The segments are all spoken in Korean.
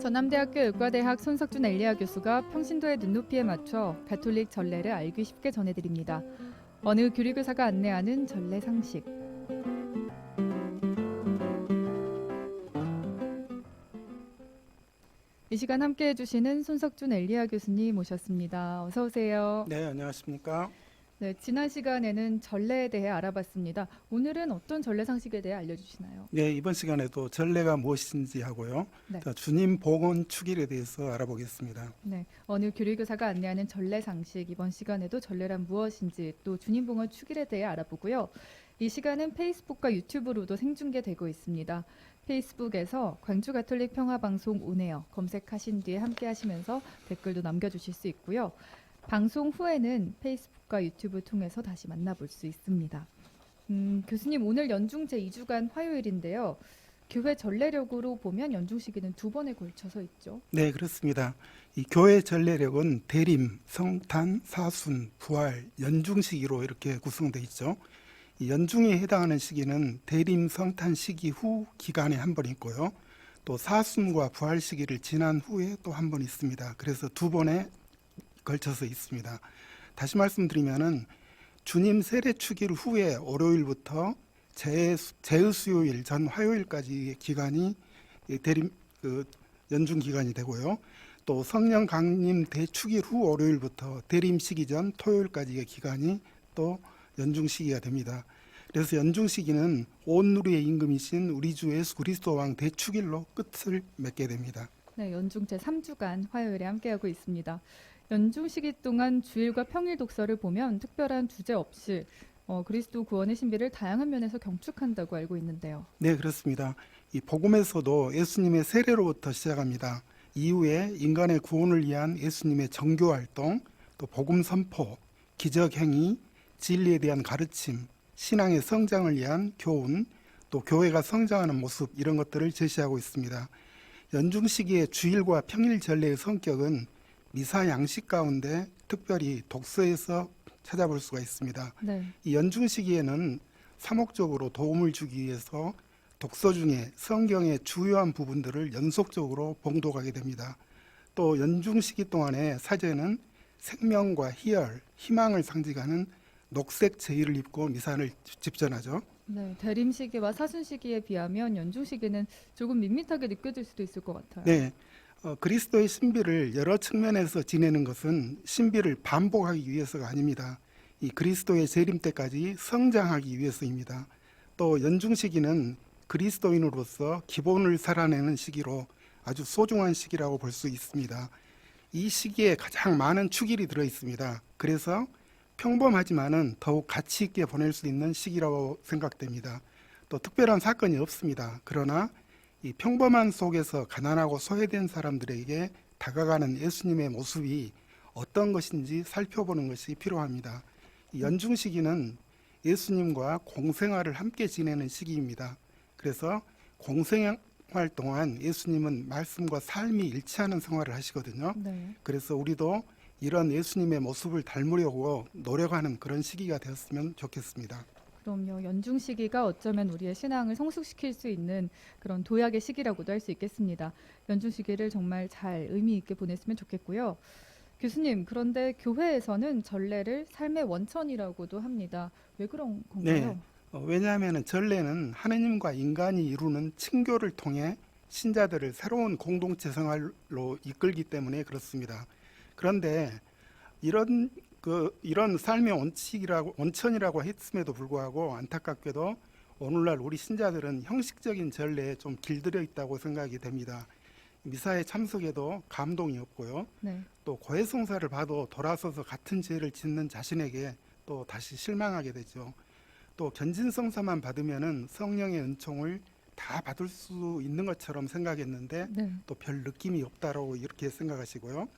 전남대학교 의과대학 손석준 엘리아 교수가 평신도의 눈높이에 맞춰 가톨릭 전례를 알기 쉽게 전해드립니다. 어느 교리교사가 안내하는 전례 상식. 이 시간 함께해 주시는 손석준 엘리아 교수님 모셨습니다. 어서 오세요. 네, 안녕하십니까? 네, 지난 시간에는 전례에 대해 알아봤습니다. 오늘은 어떤 전례 상식에 대해 알려주시나요? 네, 이번 시간에도 전례가 무엇인지 하고요. 네. 주님 복원 축일에 대해서 알아보겠습니다. 네, 어느 교리교사가 안내하는 전례 상식, 이번 시간에도 전례란 무엇인지 또 주님봉헌 축일에 대해 알아보고요. 이 시간은 페이스북과 유튜브로도 생중계되고 있습니다. 페이스북에서 광주가톨릭 평화방송 온에어 검색하신 뒤에 함께 하시면서 댓글도 남겨주실 수 있고요. 방송 후에는 페이스북과 유튜브 통해서 다시 만나볼 수 있습니다. 교수님, 오늘 연중 제2주간 화요일인데요. 교회 전례력으로 보면 연중 시기는 두 번에 걸쳐서 있죠. 네, 그렇습니다. 이 교회 전례력은 대림, 성탄, 사순, 부활, 연중 시기로 이렇게 구성되어 있죠. 이 연중에 해당하는 시기는 대림, 성탄 시기 후 기간에 한 번 있고요. 또 사순과 부활 시기를 지난 후에 또 한 번 있습니다. 그래서 두 번에 걸쳐서 있습니다. 다시 말씀드리면은 주님 세례 축일 후에 월요일부터 제의수요일 전 화요일까지의 기간이 대림 연중 기간이 되고요. 또 성령 강림 대축일 후 월요일부터 대림 시기 전 토요일까지의 기간이 또 연중 시기가 됩니다. 그래서 연중 시기는 온 누리의 임금이신 우리 주 예수 그리스도 왕 대축일로 끝을 맺게 됩니다. 네, 연중 제3주간 화요일에 함께하고 있습니다. 연중 시기 동안 주일과 평일 독서를 보면 특별한 주제 없이 그리스도 구원의 신비를 다양한 면에서 경축한다고 알고 있는데요. 네, 그렇습니다. 이 복음에서도 예수님의 세례로부터 시작합니다. 이후에 인간의 구원을 위한 예수님의 정교 활동, 또 복음 선포, 기적 행위, 진리에 대한 가르침, 신앙의 성장을 위한 교훈, 또 교회가 성장하는 모습 이런 것들을 제시하고 있습니다. 연중 시기의 주일과 평일 전례의 성격은 미사 양식 가운데 특별히 독서에서 찾아볼 수가 있습니다. 네. 이 연중 시기에는 사목적으로 도움을 주기 위해서 독서 중에 성경의 주요한 부분들을 연속적으로 봉독하게 됩니다. 또 연중 시기 동안에 사제는 생명과 희열, 희망을 상징하는 녹색 제의를 입고 미사를 집전하죠. 네, 대림 시기와 사순 시기에 비하면 연중 시기는 조금 밋밋하게 느껴질 수도 있을 것 같아요. 네, 그리스도의 신비를 여러 측면에서 지내는 것은 신비를 반복하기 위해서가 아닙니다. 이 그리스도의 재림 때까지 성장하기 위해서입니다. 또 연중 시기는 그리스도인으로서 기본을 살아내는 시기로 아주 소중한 시기라고 볼 수 있습니다. 이 시기에 가장 많은 축일이 들어 있습니다. 그래서 평범하지만은 더욱 가치 있게 보낼 수 있는 시기라고 생각됩니다. 또 특별한 사건이 없습니다. 그러나 이 평범한 속에서 가난하고 소외된 사람들에게 다가가는 예수님의 모습이 어떤 것인지 살펴보는 것이 필요합니다. 이 연중 시기는 예수님과 공생활을 함께 지내는 시기입니다. 그래서 공생활 동안 예수님은 말씀과 삶이 일치하는 생활을 하시거든요. 네. 그래서 우리도 이런 예수님의 모습을 닮으려고 노력하는 그런 시기가 되었으면 좋겠습니다. 그럼요. 연중 시기가 어쩌면 우리의 신앙을 성숙시킬 수 있는 그런 도약의 시기라고도 할 수 있겠습니다. 연중 시기를 정말 잘 의미 있게 보냈으면 좋겠고요. 교수님, 그런데 교회에서는 전례를 삶의 원천이라고도 합니다. 왜 그런 건가요? 네, 왜냐하면 전례는 하느님과 인간이 이루는 친교를 통해 신자들을 새로운 공동체 생활로 이끌기 때문에 그렇습니다. 그런데 이런 삶의 원천이라고 했음에도 불구하고 안타깝게도 오늘날 우리 신자들은 형식적인 전례에 좀 길들여 있다고 생각이 됩니다. 미사에 참석해도 감동이 없고요. 네. 또 고해성사를 봐도 돌아서서 같은 죄를 짓는 자신에게 또 다시 실망하게 되죠. 또 견진성사만 받으면은 성령의 은총을 다 받을 수 있는 것처럼 생각했는데 네. 또 별 느낌이 없다라고 이렇게 생각하시고요.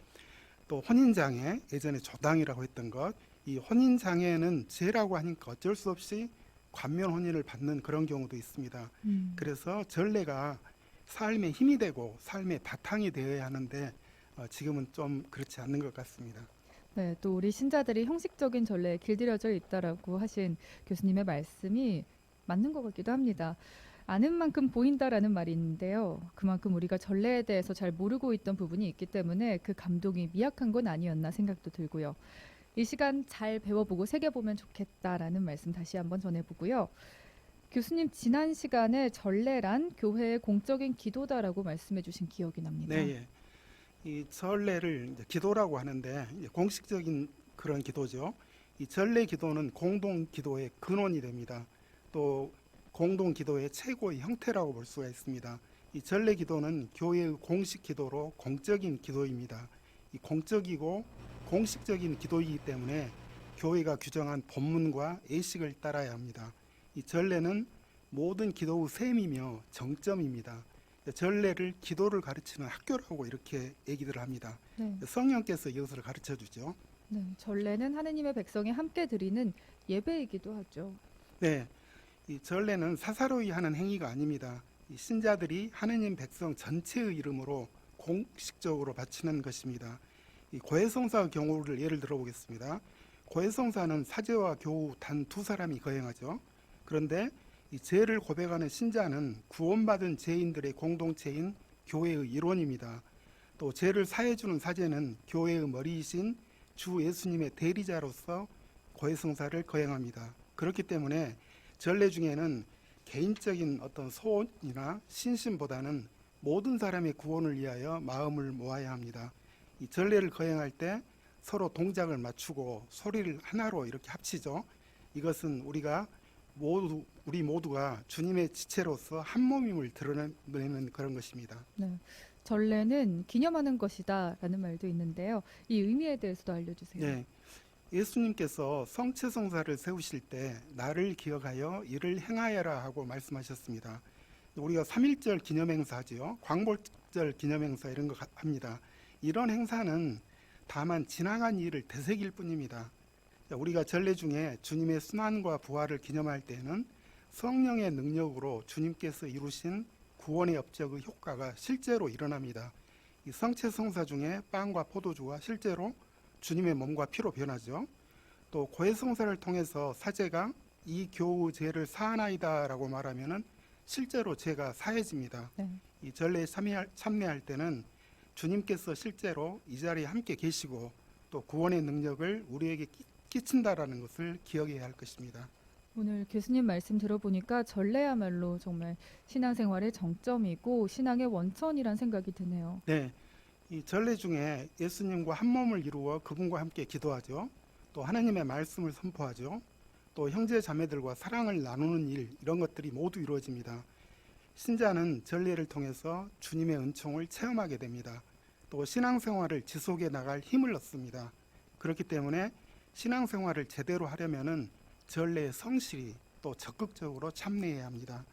또 혼인장애, 예전에 조당이라고 했던 것, 이 혼인장애는 죄라고 하니까 어쩔 수 없이 관면 혼인을 받는 그런 경우도 있습니다. 그래서 전례가 삶의 힘이 되고 삶의 바탕이 되어야 하는데 지금은 좀 그렇지 않는 것 같습니다. 네, 또 우리 신자들이 형식적인 전례에 길들여져 있다라고 하신 교수님의 말씀이 맞는 것 같기도 합니다. 아는 만큼 보인다라는 말이 있는데요. 그만큼 우리가 전례에 대해서 잘 모르고 있던 부분이 있기 때문에 그 감동이 미약한 건 아니었나 생각도 들고요. 이 시간 잘 배워보고 새겨보면 좋겠다라는 말씀 다시 한번 전해보고요. 교수님 지난 시간에 전례란 교회의 공적인 기도다라고 말씀해 주신 기억이 납니다. 네, 예. 이 전례를 이제 기도라고 하는데 이제 공식적인 그런 기도죠. 이 전례 기도는 공동 기도의 근원이 됩니다. 또 공동 기도의 최고의 형태라고 볼 수가 있습니다. 이 전례 기도는 교회의 공식 기도로 공적인 기도입니다. 이 공적이고 공식적인 기도이기 때문에 교회가 규정한 본문과 예식을 따라야 합니다. 이 전례는 모든 기도의 셈이며 정점입니다. 전례를 기도를 가르치는 학교라고 이렇게 얘기를 합니다. 네. 성령께서 이것을 가르쳐 주죠. 네, 전례는 하느님의 백성이 함께 드리는 예배이기도 하죠. 네, 이 전례는 사사로이 하는 행위가 아닙니다. 이 신자들이 하느님 백성 전체의 이름으로 공식적으로 바치는 것입니다. 이 고해성사 경우를 예를 들어보겠습니다. 고해성사는 사제와 교우 단 두 사람이 거행하죠. 그런데 이 죄를 고백하는 신자는 구원받은 죄인들의 공동체인 교회의 일원입니다. 또 죄를 사해주는 사제는 교회의 머리이신 주 예수님의 대리자로서 고해성사를 거행합니다. 그렇기 때문에 전례 중에는 개인적인 어떤 소원이나 신심보다는 모든 사람의 구원을 위하여 마음을 모아야 합니다. 이 전례를 거행할 때 서로 동작을 맞추고 소리를 하나로 이렇게 합치죠. 이것은 우리 모두가 주님의 지체로서 한 몸임을 드러내는 그런 것입니다. 네, 전례는 기념하는 것이다라는 말도 있는데요. 이 의미에 대해서도 알려주세요. 네, 예수님께서 성체성사를 세우실 때 나를 기억하여 이를 행하여라 하고 말씀하셨습니다. 우리가 3.1절 기념행사지요. 광복절 기념행사 이런 거 합니다. 이런 행사는 다만 지나간 일을 되새길 뿐입니다. 우리가 전례 중에 주님의 순환과 부활을 기념할 때는 성령의 능력으로 주님께서 이루신 구원의 업적의 효과가 실제로 일어납니다. 이 성체성사 중에 빵과 포도주가 실제로 주님의 몸과 피로 변하죠. 또 고해성사를 통해서 사제가 이 교우 죄를 사하나이다라고 말하면은 실제로 죄가 사해집니다. 네. 이 전례에 참여할 때는 주님께서 실제로 이 자리에 함께 계시고 또 구원의 능력을 우리에게 끼친다라는 것을 기억해야 할 것입니다. 오늘 교수님 말씀 들어보니까 전례야말로 정말 신앙생활의 정점이고 신앙의 원천이란 생각이 드네요. 네, 이 전례 중에 예수님과 한 몸을 이루어 그분과 함께 기도하죠. 또 하나님의 말씀을 선포하죠. 또 형제 자매들과 사랑을 나누는 일 이런 것들이 모두 이루어집니다. 신자는 전례를 통해서 주님의 은총을 체험하게 됩니다. 또 신앙생활을 지속해 나갈 힘을 얻습니다. 그렇기 때문에 신앙생활을 제대로 하려면은 전례에 성실히 또 적극적으로 참여해야 합니다.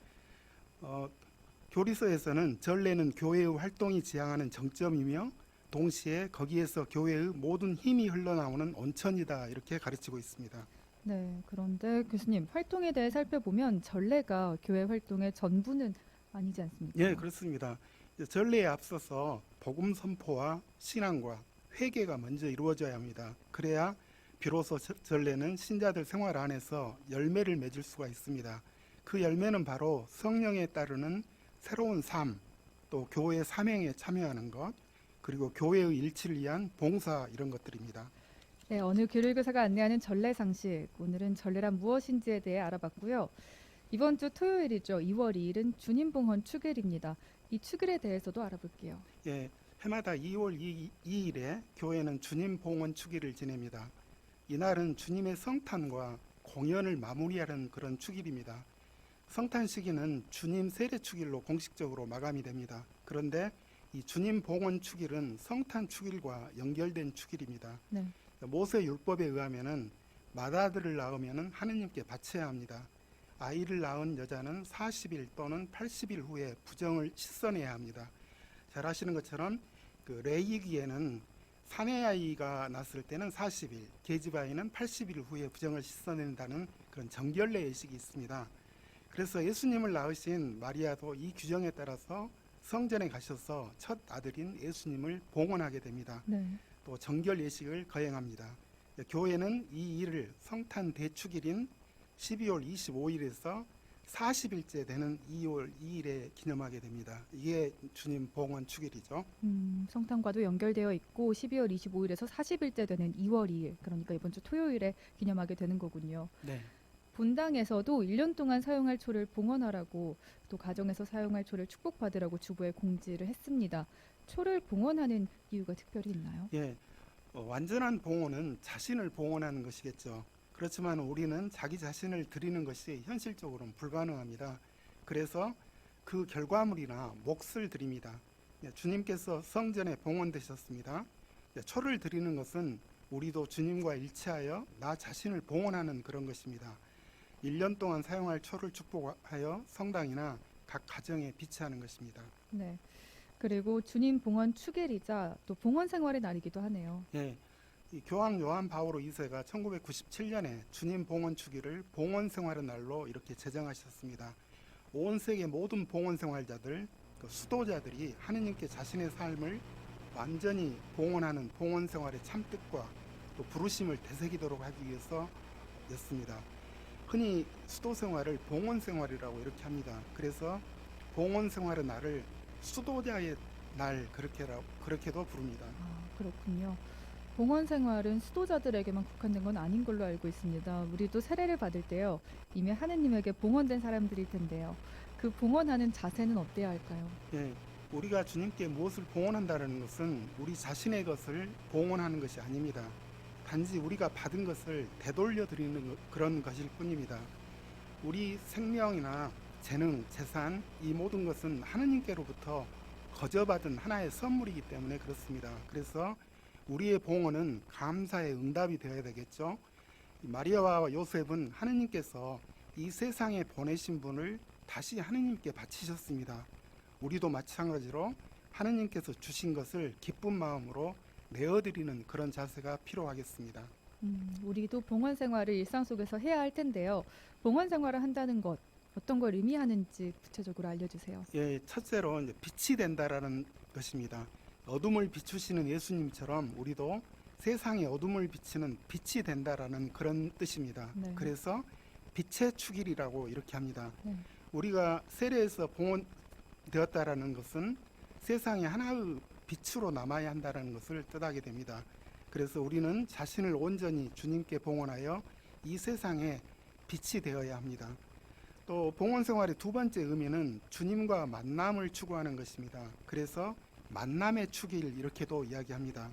교리서에서는 전례는 교회의 활동이 지향하는 정점이며 동시에 거기에서 교회의 모든 힘이 흘러나오는 온천이다 이렇게 가르치고 있습니다. 네, 그런데 교수님 활동에 대해 살펴보면 전례가 교회 활동의 전부는 아니지 않습니까? 예, 그렇습니다. 전례에 앞서서 복음 선포와 신앙과 회개가 먼저 이루어져야 합니다. 그래야 비로소 전례는 신자들 생활 안에서 열매를 맺을 수가 있습니다. 그 열매는 바로 성령에 따르는 새로운 삶, 또 교회의 사명에 참여하는 것, 그리고 교회의 일치를 위한 봉사 이런 것들입니다. 네, 오늘 교류교사가 안내하는 전례 상식, 오늘은 전례란 무엇인지에 대해 알아봤고요. 이번 주 토요일이죠. 2월 2일은 주님봉헌 축일입니다. 이 축일에 대해서도 알아볼게요. 예, 해마다 2월 2일에 교회는 주님 봉헌 축일을 지냅니다. 이날은 주님의 성탄과 공연을 마무리하는 그런 축일입니다. 성탄 시기는 주님 세례 축일로 공식적으로 마감이 됩니다. 그런데 이 주님 봉헌 축일은 성탄 축일과 연결된 축일입니다. 네. 모세 율법에 의하면은 맏아들을 낳으면은 하느님께 바쳐야 합니다. 아이를 낳은 여자는 40일 또는 80일 후에 부정을 씻어내야 합니다. 잘 아시는 것처럼 그 레위기에는 사내 아이가 낳았을 때는 40일, 계집 아이는 80일 후에 부정을 씻어낸다는 그런 정결례 예식이 있습니다. 그래서 예수님을 낳으신 마리아도 이 규정에 따라서 성전에 가셔서 첫 아들인 예수님을 봉헌하게 됩니다. 네. 또 정결 예식을 거행합니다. 교회는 이 일을 성탄 대축일인 12월 25일에서 40일째 되는 2월 2일에 기념하게 됩니다. 이게 주님 봉헌 축일이죠. 성탄과도 연결되어 있고 12월 25일에서 40일째 되는 2월 2일, 그러니까 이번 주 토요일에 기념하게 되는 거군요. 네. 본당에서도 1년 동안 사용할 초를 봉헌하라고, 또 가정에서 사용할 초를 축복받으라고 주부에 공지를 했습니다. 초를 봉헌하는 이유가 특별히 있나요? 예. 완전한 봉헌은 자신을 봉헌하는 것이겠죠. 그렇지만 우리는 자기 자신을 드리는 것이 현실적으로는 불가능합니다. 그래서 그 결과물이나 몫을 드립니다. 주님께서 성전에 봉헌되셨습니다. 초를 드리는 것은 우리도 주님과 일치하여 나 자신을 봉헌하는 그런 것입니다. 1년 동안 사용할 초를 축복하여 성당이나 각 가정에 비치하는 것입니다. 네. 그리고 주님 봉헌 축일이자 또 봉헌 생활의 날이기도 하네요. 예. 이 교황 요한 바오로 2세가 1997년에 주님 봉헌 축일을 봉헌 생활의 날로 이렇게 제정하셨습니다. 온 세계 모든 봉헌 생활자들, 그 수도자들이 하느님께 자신의 삶을 완전히 봉헌하는 봉헌 생활의 참뜻과 또 부르심을 되새기도록 하기 위해서였습니다. 흔히 수도 생활을 봉헌 생활이라고 이렇게 합니다. 그래서 봉헌 생활의 날을 수도자의 날 그렇게도 부릅니다. 그렇군요. 봉헌 생활은 수도자들에게만 국한된 건 아닌 걸로 알고 있습니다. 우리도 세례를 받을 때요, 이미 하느님에게 봉헌된 사람들일 텐데요. 그 봉헌하는 자세는 어때야 할까요? 예, 우리가 주님께 무엇을 봉헌한다는 것은 우리 자신의 것을 봉헌하는 것이 아닙니다. 단지 우리가 받은 것을 되돌려 드리는 그런 것일 뿐입니다. 우리 생명이나 재능, 재산, 이 모든 것은 하느님께로부터 거저받은 하나의 선물이기 때문에 그렇습니다. 그래서 우리의 봉헌은 감사의 응답이 되어야 되겠죠. 마리아와 요셉은 하느님께서 이 세상에 보내신 분을 다시 하느님께 바치셨습니다. 우리도 마찬가지로 하느님께서 주신 것을 기쁜 마음으로 내어드리는 그런 자세가 필요하겠습니다. 우리도 봉헌 생활을 일상 속에서 해야 할 텐데요. 봉헌 생활을 한다는 것, 어떤 걸 의미하는지 구체적으로 알려주세요. 예, 첫째로 이제 빛이 된다라는 것입니다. 어둠을 비추시는 예수님처럼 우리도 세상의 어둠을 비치는 빛이 된다라는 그런 뜻입니다. 네. 그래서 빛의 축일이라고 이렇게 합니다. 네. 우리가 세례에서 봉헌되었다라는 것은 세상에 하나의 빛으로 남아야 한다는 것을 뜻하게 됩니다. 그래서 우리는 자신을 온전히 주님께 봉헌하여 이 세상에 빛이 되어야 합니다. 또 봉헌 생활의 두 번째 의미는 주님과 만남을 추구하는 것입니다. 그래서 만남의 축일 이렇게도 이야기합니다.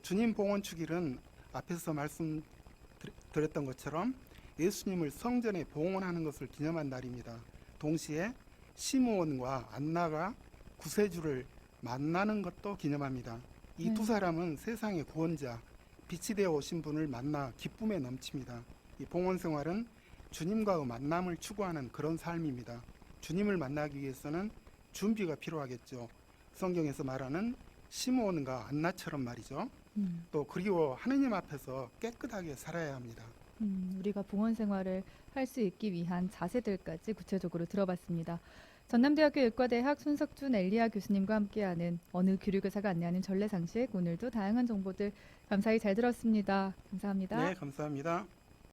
주님 봉헌 축일은 앞에서 말씀드렸던 것처럼 예수님을 성전에 봉헌하는 것을 기념한 날입니다. 동시에 시므온과 안나가 구세주를 만나는 것도 기념합니다. 이 두 사람은 세상의 구원자, 빛이 되어 오신 분을 만나 기쁨에 넘칩니다. 이 봉헌 생활은 주님과의 만남을 추구하는 그런 삶입니다. 주님을 만나기 위해서는 준비가 필요하겠죠. 성경에서 말하는 시므온과 안나처럼 말이죠. 또 그리고 하느님 앞에서 깨끗하게 살아야 합니다. 우리가 봉헌 생활을 할 수 있기 위한 자세들까지 구체적으로 들어봤습니다. 전남대학교 의과대학 손석준 엘리야 교수님과 함께하는 어느 교류교사가 안내하는 전례상식, 오늘도 다양한 정보들 감사히 잘 들었습니다. 감사합니다. 네, 감사합니다.